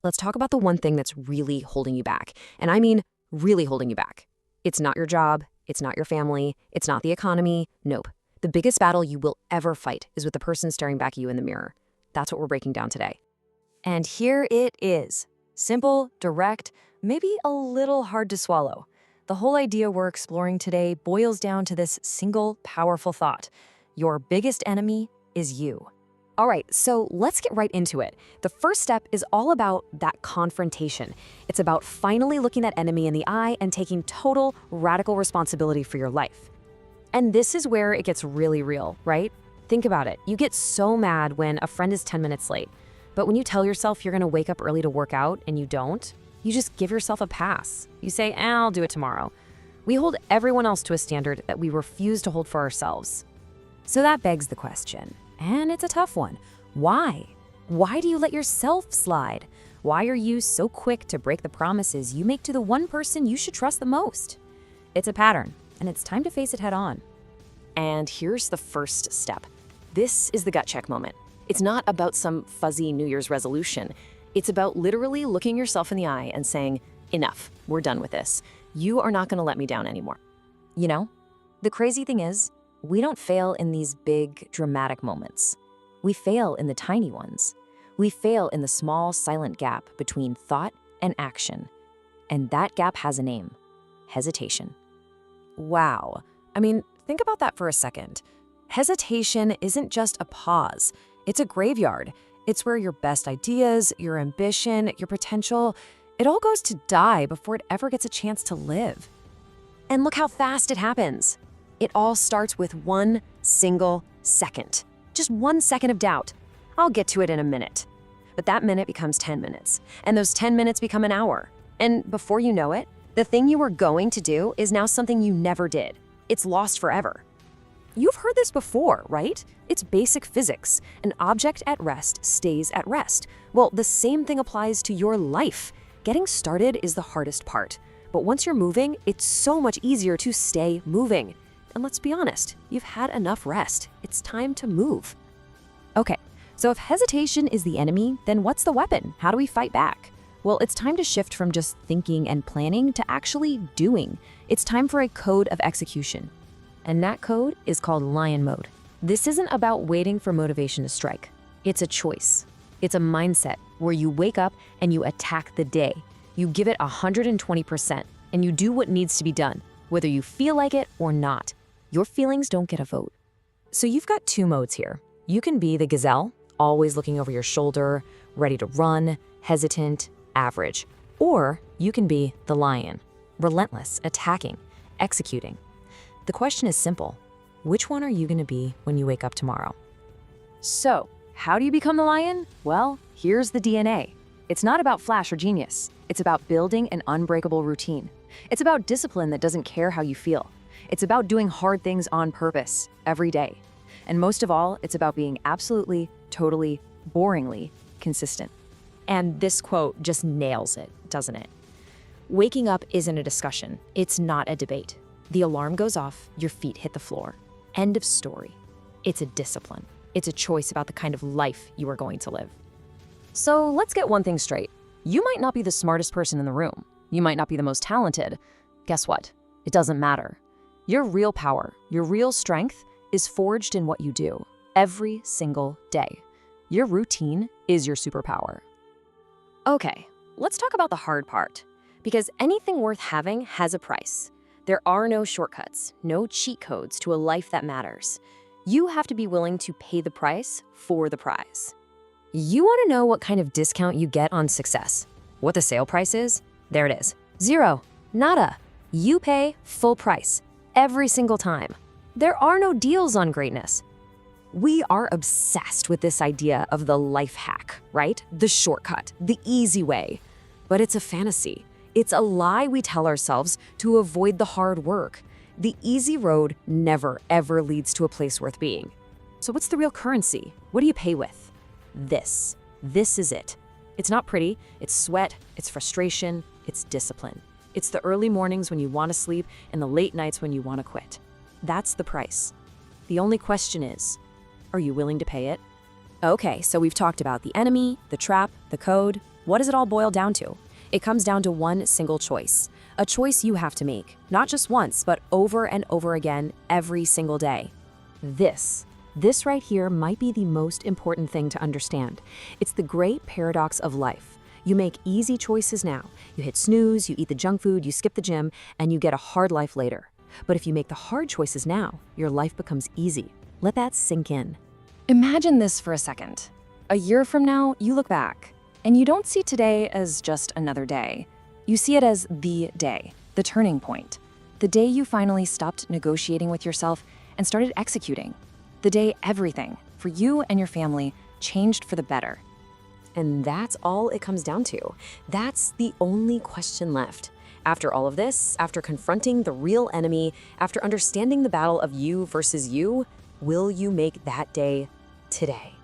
Let's talk about the one thing that's really holding you back. And I mean, really holding you back. It's not your job. It's not your family. It's not the economy. Nope. The biggest battle you will ever fight is with the person staring back at you in the mirror. That's what we're breaking down today. And here it is. Simple, direct, maybe a little hard to swallow. The whole idea we're exploring today boils down to this single, powerful thought. Your biggest enemy is you. All right, so let's get right into it. The first step is all about that confrontation. It's about finally looking that enemy in the eye and taking total, radical responsibility for your life. And this is where it gets really real, right? Think about it. You get so mad when a friend is 10 minutes late. But when you tell yourself you're gonna wake up early to work out and you don't, you just give yourself a pass. You say, I'll do it tomorrow. We hold everyone else to a standard that we refuse to hold for ourselves. So that begs the question, and it's a tough one. Why? Why do you let yourself slide? Why are you so quick to break the promises you make to the one person you should trust the most? It's a pattern, and it's time to face it head on. And here's the first step. This is the gut check moment. It's not about some fuzzy New Year's resolution. It's about literally looking yourself in the eye and saying, enough, we're done with this. You are not gonna let me down anymore. You know, the crazy thing is, we don't fail in these big, dramatic moments. We fail in the tiny ones. We fail in the small, silent gap between thought and action. And that gap has a name: hesitation. Wow. I mean, think about that for a second. Hesitation isn't just a pause. It's a graveyard. It's where your best ideas, your ambition, your potential, it all goes to die before it ever gets a chance to live. And look how fast it happens. It all starts with one single second. Just 1 second of doubt. I'll get to it in a minute. But that minute becomes 10 minutes, and those 10 minutes become an hour. And before you know it, the thing you were going to do is now something you never did. It's lost forever. You've heard this before, right? It's basic physics. An object at rest stays at rest. Well, the same thing applies to your life. Getting started is the hardest part. But once you're moving, it's so much easier to stay moving. And let's be honest, you've had enough rest. It's time to move. Okay, so if hesitation is the enemy, then what's the weapon? How do we fight back? Well, it's time to shift from just thinking and planning to actually doing. It's time for a code of execution. And that code is called lion mode. This isn't about waiting for motivation to strike. It's a choice. It's a mindset where you wake up and you attack the day. You give it 120% and you do what needs to be done, whether you feel like it or not. Your feelings don't get a vote. So you've got two modes here. You can be the gazelle, always looking over your shoulder, ready to run, hesitant, average. Or you can be the lion, relentless, attacking, executing. The question is simple. Which one are you going to be when you wake up tomorrow? So, how do you become the lion? Well, here's the DNA. It's not about flash or genius. It's about building an unbreakable routine. It's about discipline that doesn't care how you feel. It's about doing hard things on purpose every day. And most of all, it's about being absolutely, totally, boringly consistent. And this quote just nails it, doesn't it? Waking up isn't a discussion. It's not a debate. The alarm goes off, your feet hit the floor. End of story. It's a discipline. It's a choice about the kind of life you are going to live. So let's get one thing straight. You might not be the smartest person in the room. You might not be the most talented. Guess what? It doesn't matter. Your real power, your real strength is forged in what you do every single day. Your routine is your superpower. Okay, let's talk about the hard part. Because anything worth having has a price. There are no shortcuts, no cheat codes to a life that matters. You have to be willing to pay the price for the prize. You want to know what kind of discount you get on success? What the sale price is? There it is. Zero. Nada. You pay full price every single time. There are no deals on greatness. We are obsessed with this idea of the life hack, right? The shortcut, the easy way. But it's a fantasy. It's a lie we tell ourselves to avoid the hard work. The easy road never, ever leads to a place worth being. So what's the real currency? What do you pay with? This. This is it. It's not pretty. It's sweat. It's frustration. It's discipline. It's the early mornings when you want to sleep and the late nights when you want to quit. That's the price. The only question is, are you willing to pay it? Okay, so we've talked about the enemy, the trap, the code. What does it all boil down to? It comes down to one single choice. A choice you have to make, not just once, but over and over again every single day. This right here might be the most important thing to understand. It's the great paradox of life. You make easy choices now. You hit snooze, you eat the junk food, you skip the gym, and you get a hard life later. But if you make the hard choices now, your life becomes easy. Let that sink in. Imagine this for a second. A year from now, you look back, and you don't see today as just another day. You see it as the day, the turning point. The day you finally stopped negotiating with yourself and started executing. The day everything, for you and your family, changed for the better. And that's all it comes down to. That's the only question left. After all of this, after confronting the real enemy, after understanding the battle of you versus you, will you make that day today?